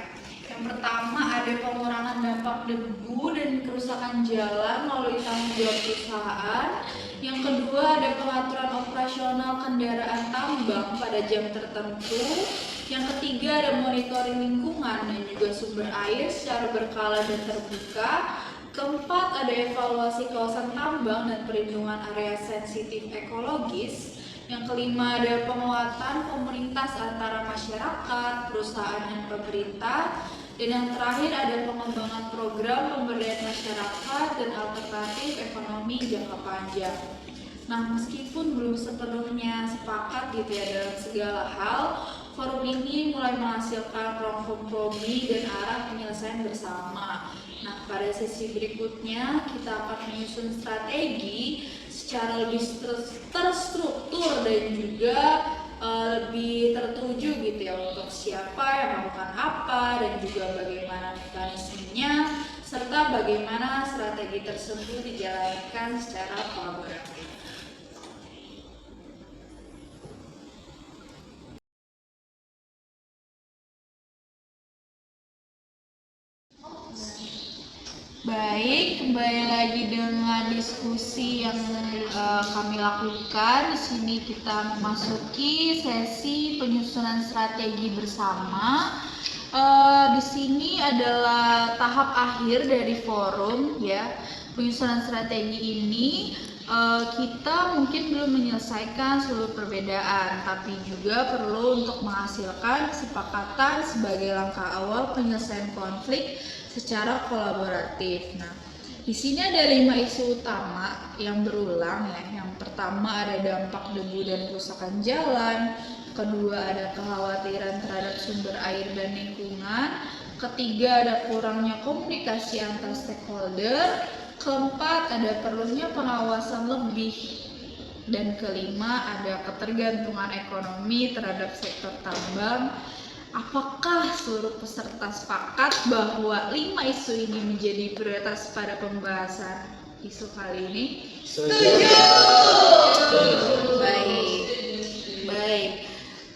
Yang pertama ada pengurangan dampak debu dan kerusakan jalan melalui tanggung jawab perusahaan. Yang kedua ada pengaturan operasional kendaraan tambang pada jam tertentu. Yang ketiga ada monitoring lingkungan dan juga sumber air secara berkala dan terbuka. Keempat ada evaluasi kawasan tambang dan perlindungan area sensitif ekologis. Yang kelima ada penguatan komunitas antara masyarakat, perusahaan dan pemerintah. Dan yang terakhir ada pengembangan program pemberdayaan masyarakat dan alternatif ekonomi jangka panjang. Nah, meskipun belum sepenuhnya sepakat gitu ya dalam segala hal, forum ini mulai menghasilkan ruang kompromi dan arah penyelesaian bersama. Nah, pada sesi berikutnya kita akan menyusun strategi secara lebih terstruktur dan juga lebih tertuju gitu ya untuk siapa yang melakukan apa dan juga bagaimana mekanismenya serta bagaimana strategi tersebut dijalankan secara kolaboratif. Baik, kembali lagi dengan diskusi yang kami lakukan. Di sini kita memasuki sesi penyusunan strategi bersama. Di sini adalah tahap akhir dari forum ya. Penyusunan strategi ini kita mungkin belum menyelesaikan seluruh perbedaan, tapi juga perlu untuk menghasilkan kesepakatan sebagai langkah awal penyelesaian konflik secara kolaboratif. Nah, di sini ada 5 isu utama yang berulang ya. Yang pertama ada dampak debu dan kerusakan jalan. Kedua ada kekhawatiran terhadap sumber air dan lingkungan. Ketiga ada kurangnya komunikasi antar stakeholder. Keempat ada perlunya pengawasan lebih. Dan kelima ada ketergantungan ekonomi terhadap sektor tambang. Apakah seluruh peserta sepakat bahwa 5 isu ini menjadi prioritas pada pembahasan isu kali ini? Setuju. Baik.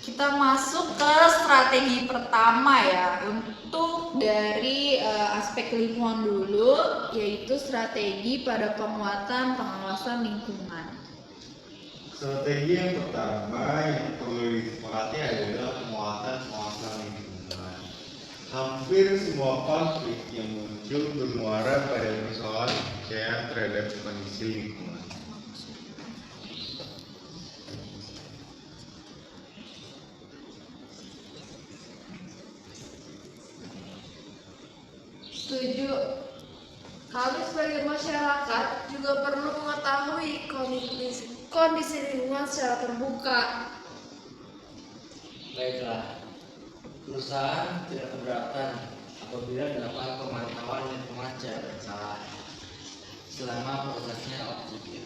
Kita masuk ke strategi pertama ya. Untuk dari aspek lingkungan dulu, yaitu strategi pada penguatan pengawasan lingkungan. Strategi yang pertama yang perlu disepakati adalah penguatan pengawasan lingkungan. Hampir semua konflik yang muncul bermuara pada persoalan kepercayaan terhadap kondisi lingkungan. Setuju. Kami sebagai masyarakat juga perlu mengetahui kondisi lingkungan secara terbuka. Baiklah, perusahaan tidak keberatan apabila dilakukan pemantauan lingkungan secara berkala selama prosesnya objektif.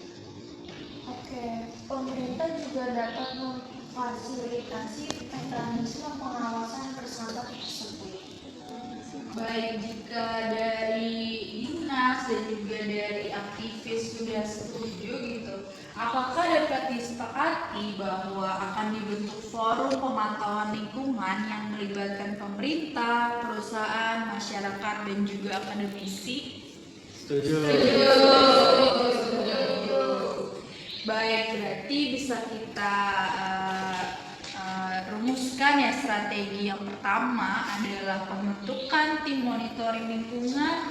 Oke, pemerintah juga dapat memfasilitasi mekanisme pengawasan bersama tersebut. Baik, jika dari dinas dan juga dari aktivis sudah setuju gitu, apakah dapat disepakati bahwa akan dibentuk forum pemantauan lingkungan yang melibatkan pemerintah, perusahaan, masyarakat, dan juga akademisi? Setuju. Baik, berarti bisa kita rumuskan ya. Strategi yang pertama adalah pembentukan tim monitoring lingkungan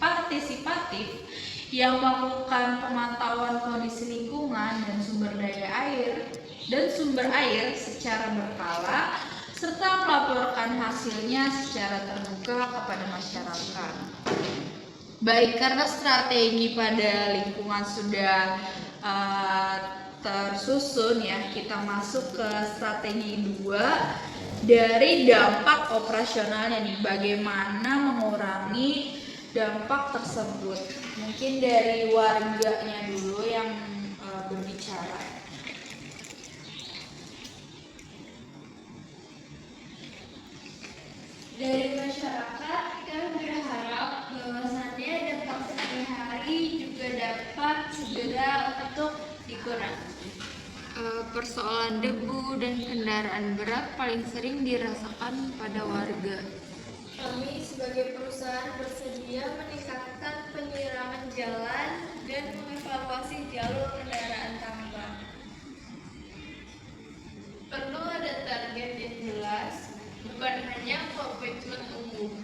partisipatif yang melakukan pemantauan kondisi lingkungan dan sumber air secara berkala serta melaporkan hasilnya secara terbuka kepada masyarakat. Baik, karena strategi pada lingkungan sudah tersusun ya, kita masuk ke strategi 2 dari dampak operasionalnya nih, bagaimana mengurangi dampak tersebut. Mungkin dari warganya dulu yang berbicara. Dari masyarakat, kami berharap bahwasannya dampak sehari-hari juga dapat segera untuk dikurangi. Persoalan debu dan kendaraan berat paling sering dirasakan pada warga. Kami sebagai perusahaan bersedia meningkatkan penyiraman jalan dan mengevaluasi jalur kendaraan tambang. Perlu ada target yang jelas, bukan hanya komitmen umum.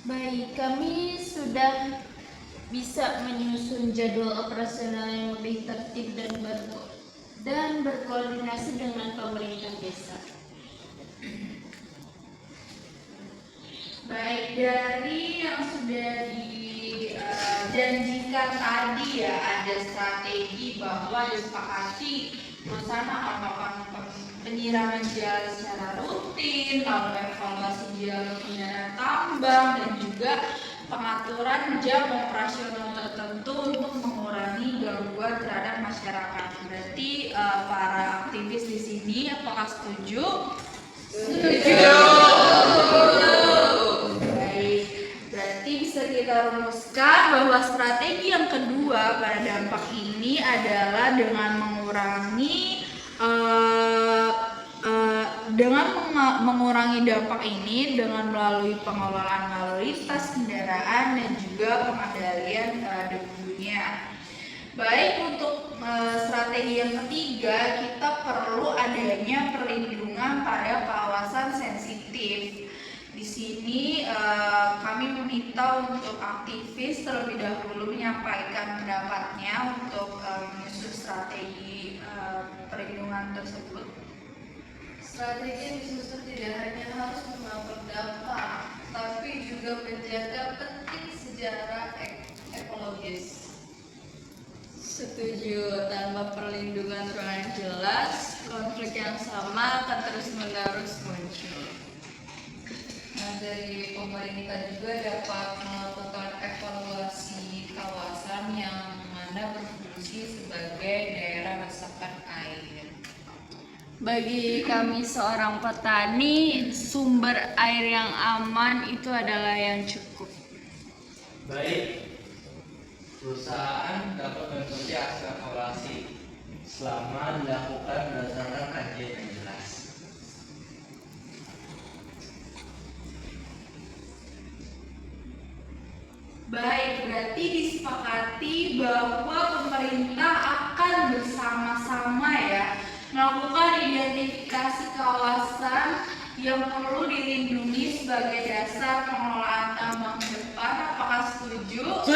Baik, kami sudah bisa menyusun jadwal operasional yang lebih tertib dan berkoordinasi dengan pemerintah desa. Baik, dari yang sudah dijanjikan tadi ya, ada strategi bahwa disepakati perusahaan akan melakukan penyiraman jalan secara rutin, lalu evaluasi jalur kendaraan tambang, dan juga pengaturan jam operasional tertentu untuk mengurangi gangguan terhadap masyarakat. Berarti para aktivis di sini apakah setuju? Setuju. Baik, berarti bisa kita rumuskan bahwa strategi yang kedua pada dampak ini adalah dengan mengurangi dampak ini dengan melalui pengelolaan lalu lintas kendaraan dan juga pengendalian debunya. Baik, untuk strategi yang ketiga, kita perlu adanya perlindungan pada kawasan sensitif. Di sini kami meminta untuk aktivis terlebih dahulu menyampaikan pendapatnya untuk menyusun strategi perlindungan tersebut. Strategi yang disusun tidak hanya harus memapar dampak, tapi juga menjaga penting sejarah ekologis. Setuju, tanpa perlindungan ruang yang jelas, konflik yang sama akan terus-menerus muncul. Nah, dari pemerintah juga dapat melakukan evaluasi kawasan yang mana berfungsi sebagai daerah resapan air. Bagi kami seorang petani, sumber air yang aman itu adalah yang cukup. Baik, perusahaan dapat mengikuti hasil evaluasi selama dilakukan berdasarkan kajian yang jelas. Baik, berarti disepakati bahwa pemerintah akan bersama-sama ya melakukan identifikasi kawasan yang perlu dilindungi sebagai dasar pengelolaan tambang ke depan. Apakah setuju?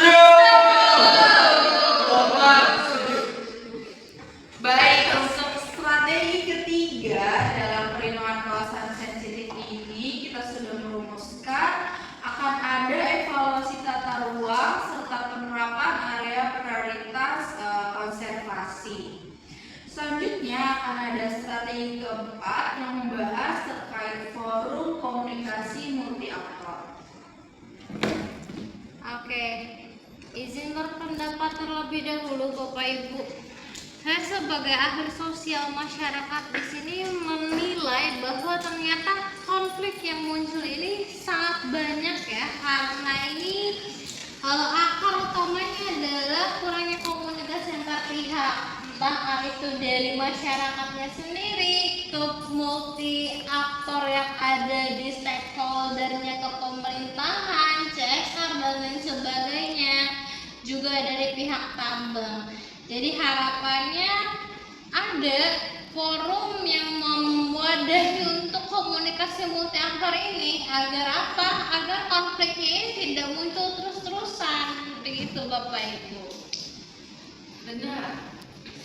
Baik, untuk strategi ketiga dalam perlindungan kawasan sensitif ini kita sudah merumuskan akan ada evaluasi tata ruang izin berpendapat terlebih dahulu Bapak Ibu. Saya sebagai ahli sosial masyarakat di sini menilai bahwa ternyata konflik yang muncul ini sangat banyak ya, karena ini akar utamanya adalah kurangnya komunikasi antar pihak, entah itu dari masyarakatnya sendiri ke multi aktor yang ada di stakeholdernya, ke pemerintahan, CSR dan lain sebagainya, juga dari pihak tambang. Jadi harapannya ada forum yang mewadahi untuk komunikasi multi aktor ini agar apa? Agar konfliknya ini tidak muncul terus-terusan, begitu Bapak Ibu. Benar.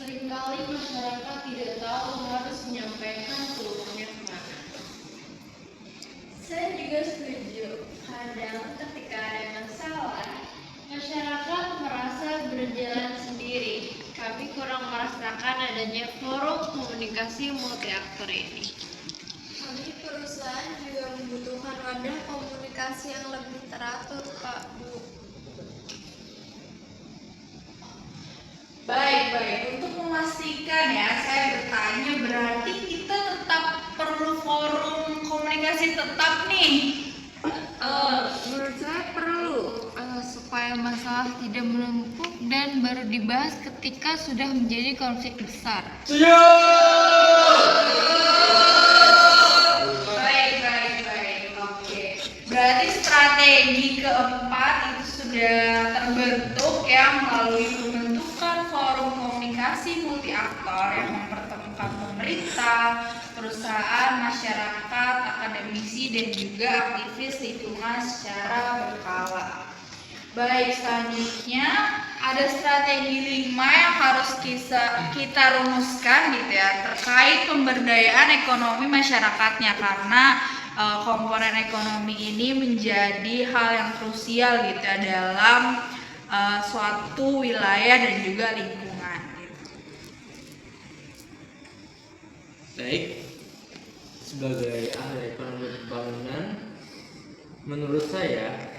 Seringkali masyarakat tidak tahu harus menyampaikan keluhannya kemana. Saya juga setuju. Kadang ketika ada masalah, masyarakat merasa berjalan sendiri. Kami kurang merasakan adanya forum komunikasi multi aktor ini. Kami perusahaan juga membutuhkan wadah komunikasi yang lebih teratur, Pak, Bu. Baik. Untuk memastikan ya, saya bertanya, berarti kita tetap perlu forum komunikasi tetap nih? Menurut saya perlu supaya masalah tidak menumpuk dan baru dibahas ketika sudah menjadi konflik besar. Baik. Oke. Berarti strategi keempat itu sudah terbentuk ya melalui pembentukan forum komunikasi multi aktor yang mempertemukan pemerintah, perusahaan, masyarakat, akademisi, dan juga aktivis lingkungan secara berkala. Baik, selanjutnya ada strategi 5 yang harus kita rumuskan gitu ya, terkait pemberdayaan ekonomi masyarakatnya, karena komponen ekonomi ini menjadi hal yang krusial gitu ya dalam suatu wilayah dan juga lingkungan gitu. Baik, sebagai ahli ekonomi pembangunan, menurut saya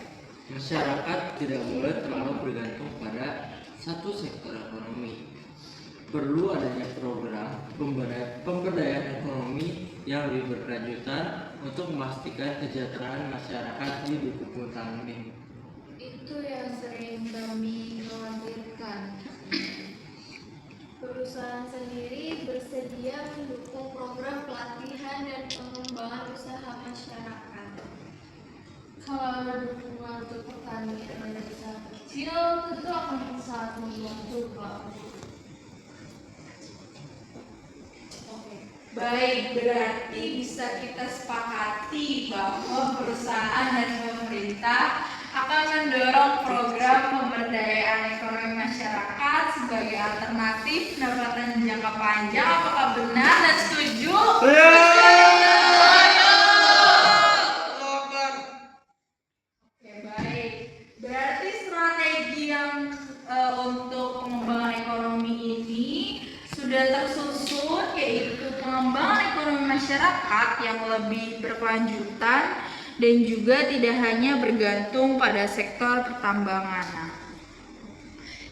masyarakat tidak boleh terlalu bergantung pada satu sektor ekonomi. Perlu adanya program pemberdayaan ekonomi yang lebih berkelanjutan untuk memastikan kesejahteraan masyarakat di lingkungan kami. Itu yang sering kami khawatirkan. Perusahaan sendiri bersedia mendukung program pelatihan dan pengembangan usaha masyarakat. Kalau ada dukungan untuk pertanian dan usaha kecil, tentu akan sangat membantu, Pak. Baik, berarti bisa kita sepakati bahwa perusahaan dan pemerintah akan mendorong program pemberdayaan ekonomi masyarakat sebagai alternatif pendapatan jangka panjang. Apakah benar dan setuju? Oke, baik. Berarti strategi yang untuk pengembangan ekonomi ini sudah tersusun, yaitu pengembangan ekonomi masyarakat yang lebih berkelanjutan dan juga tidak hanya bergantung pada sektor pertambangan.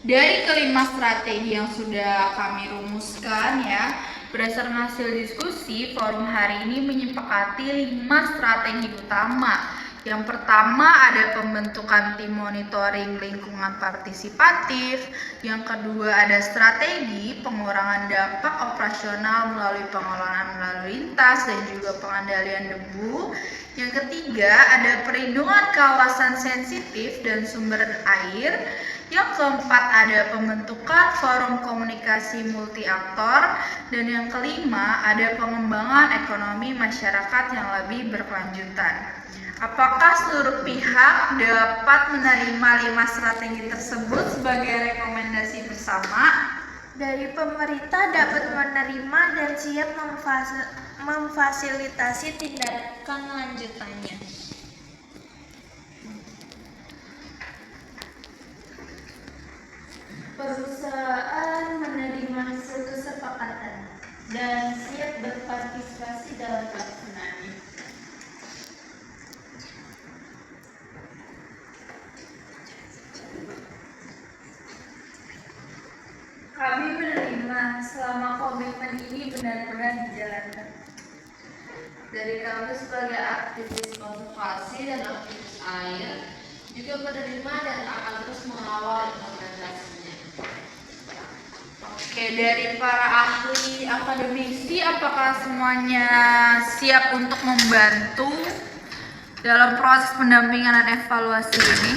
Dari kelima strategi yang sudah kami rumuskan ya, berdasarkan hasil diskusi, forum hari ini menyepakati 5 strategi utama. Yang pertama ada pembentukan tim monitoring lingkungan partisipatif. Yang kedua ada strategi pengurangan dampak operasional melalui pengelolaan lalu lintas dan juga pengendalian debu. Yang ketiga ada perlindungan kawasan sensitif dan sumber air. Yang keempat ada pembentukan forum komunikasi multi aktor. Dan yang kelima ada pengembangan ekonomi masyarakat yang lebih berkelanjutan. Apakah seluruh pihak dapat menerima 5 strategi tersebut sebagai rekomendasi bersama? Dari pemerintah dapat menerima dan siap memfasilitasi tindakan lanjutannya. Perusahaan menerima hasil kesepakatan dan siap berpartisipasi dalam pelaksanaannya. ini benar-benar dijalankan. Dari kami sebagai aktivis konservasi dan aktivis air juga menerima dan akan terus mengawal implementasinya. Oke, dari para ahli akademisi, apakah semuanya siap untuk membantu dalam proses pendampingan dan evaluasi ini?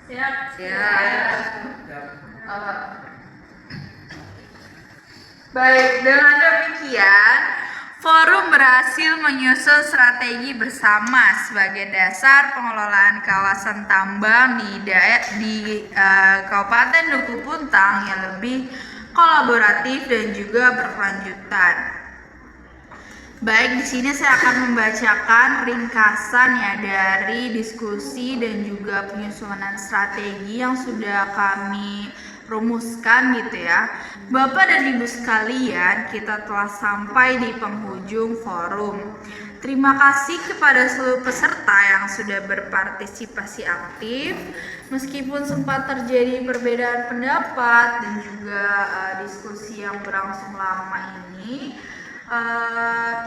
Siap. Baik, dengan demikian forum berhasil menyusun strategi bersama sebagai dasar pengelolaan kawasan tambang di Kabupaten Duku Puntang yang lebih kolaboratif dan juga berkelanjutan. Baik, di sini saya akan membacakan ringkasan ya dari diskusi dan juga penyusunan strategi yang sudah kami rumuskan gitu ya. Bapak dan Ibu sekalian, kita telah sampai di penghujung forum. Terima kasih kepada seluruh peserta yang sudah berpartisipasi aktif. Meskipun sempat terjadi perbedaan pendapat dan juga diskusi yang berlangsung lama ini,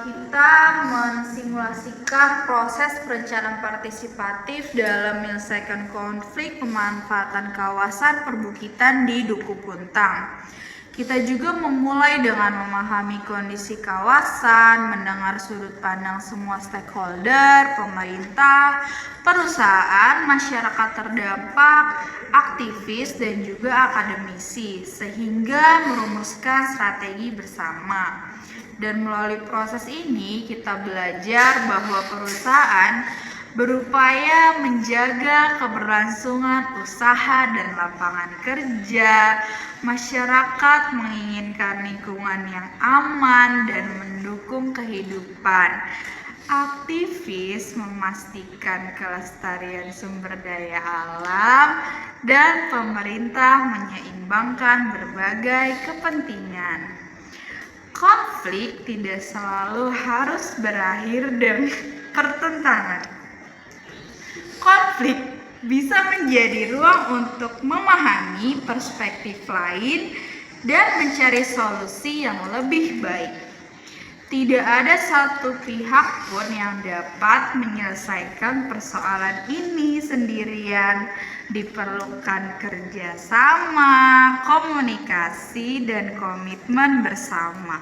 kita mensimulasikan proses perencanaan partisipatif dalam menyelesaikan konflik pemanfaatan kawasan perbukitan di Duku Puntang. Kita juga memulai dengan memahami kondisi kawasan, mendengar sudut pandang semua stakeholder, pemerintah, perusahaan, masyarakat terdampak, aktivis, dan juga akademisi, sehingga merumuskan strategi bersama. Dan melalui proses ini kita belajar bahwa perusahaan berupaya menjaga keberlangsungan usaha dan lapangan kerja. Masyarakat menginginkan lingkungan yang aman dan mendukung kehidupan. Aktivis memastikan kelestarian sumber daya alam dan pemerintah menyeimbangkan berbagai kepentingan. Konflik tidak selalu harus berakhir dengan pertentangan. Konflik bisa menjadi ruang untuk memahami perspektif lain dan mencari solusi yang lebih baik. Tidak ada satu pihak pun yang dapat menyelesaikan persoalan ini sendirian. Diperlukan kerjasama, komunikasi, dan komitmen bersama.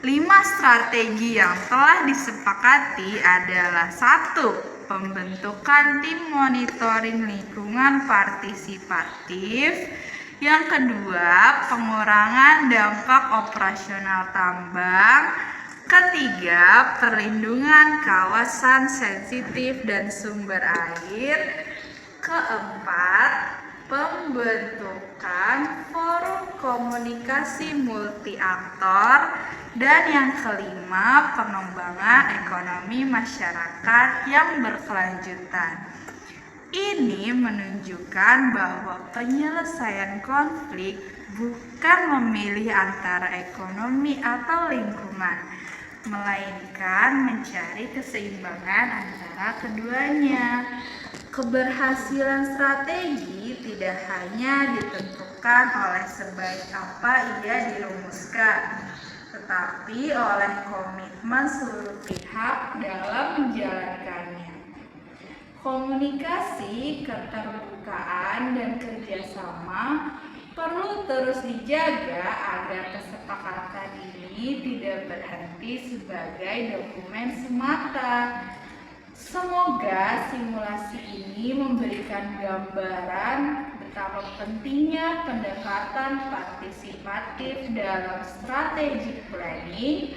5 strategi yang telah disepakati adalah 1. Pembentukan tim monitoring lingkungan partisipatif. Yang kedua, pengurangan dampak operasional tambang. Ketiga, perlindungan kawasan sensitif dan sumber air. Keempat, pembentukan forum komunikasi multi aktor. Dan yang kelima, pengembangan ekonomi masyarakat yang berkelanjutan. Ini menunjukkan bahwa penyelesaian konflik bukan memilih antara ekonomi atau lingkungan, melainkan mencari keseimbangan antara keduanya. Keberhasilan strategi tidak hanya ditentukan oleh sebaik apa ia dirumuskan, tetapi oleh komitmen seluruh pihak dalam menjalankannya. Komunikasi, keterbukaan, dan kerjasama perlu terus dijaga agar kesepakatan ini tidak berhenti sebagai dokumen semata. Semoga simulasi ini memberikan gambaran betapa pentingnya pendekatan partisipatif dalam strategic planning,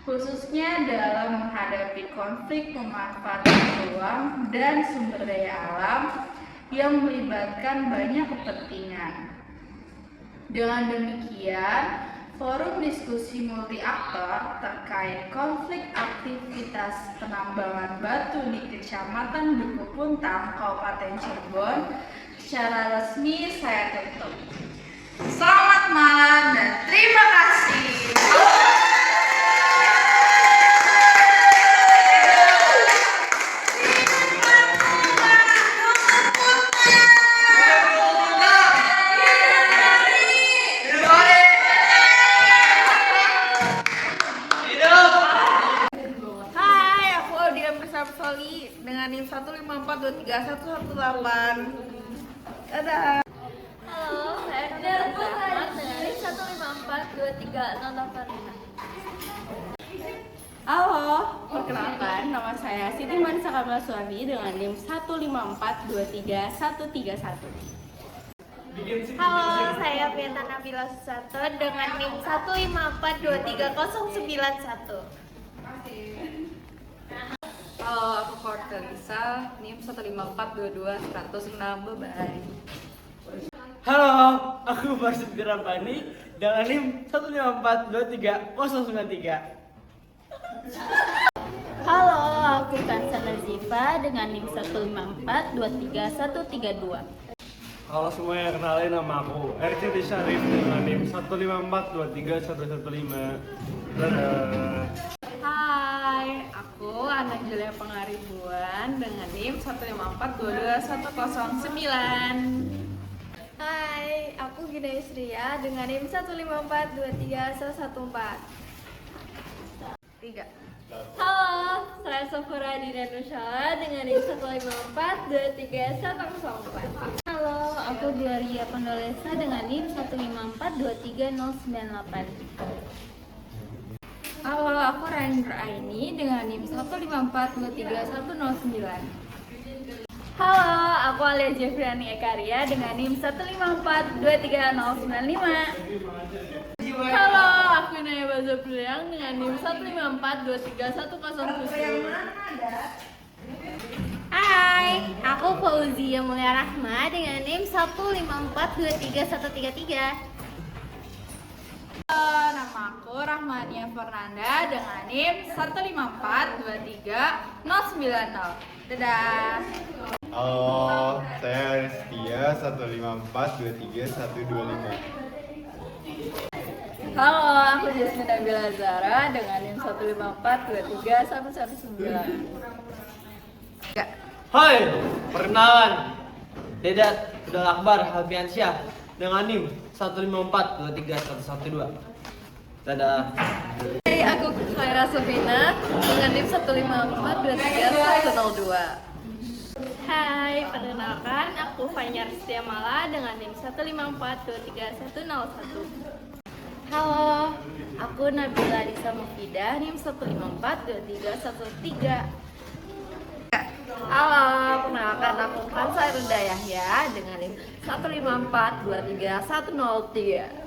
khususnya dalam menghadapi konflik pemanfaatan ruang dan sumber daya alam yang melibatkan banyak kepentingan. Dengan demikian, forum diskusi multi aktor terkait konflik aktivitas penambangan batu di Kecamatan Duku Puntang, Kabupaten Cirebon secara resmi saya tutup. Selamat malam dan terima kasih. Rapsoli dengan NIM 154231118. Dadah. Halo, saya Nurul Rahmat dengan NIM 1542308. Halo, perkenalkan nama saya Siti Marisa Kamaswami dengan NIM 154231131. Halo, saya Pieta Nabila Susanto dengan NIM 154230091. Halo, aku Kortelisa, NIM 1542210. Bye. Halo, aku Basuki Rabbani dengan NIM 154230093. Halo, aku Kansana Ziva dengan NIM 154233132. Halo semuanya, kenalin nama aku RCT Syarif dengan NIM 154231115. Dadah. Hai, aku Ana Julia Pengaribuan dengan NIM 154221109. Hai, aku Gina Yusria dengan NIM 154231114. 3. Halo, saya Sofura Dina Nushala dengan NIM 154231104. Halo, aku Gloria Pendolesa dengan NIM 154230098. Halo, aku Rendra Aini dengan NIM 154231009. Halo, aku Alia Jeffriani Ekaria dengan NIM 154230095. Halo, aku Inaya Baza Priang dengan NIM 154231007. Hai, aku Fauzia Mulia Rahma dengan NIM 154231133. Halo, nama aku Rahmania Fernanda dengan NIM 1542390. Dadah. Halo, saya Aristia 154232125. Halo, aku Jasmine Nabila Zara dengan NIM 154231119. Hai, perkenalan. Dedat Abdul Akbar Alfiansyah dengan NIM 154231112. Dadah. Hai, aku Khaira Sofina dengan NIM 154231102. Hai, perkenalkan aku Fanyar Setiamala dengan NIM 154231101. Halo, aku Nabila Disa Mufidah NIM 1542313. Halo, perkenalkan aku Kansa Runda Yahya dengan NIM 154231003.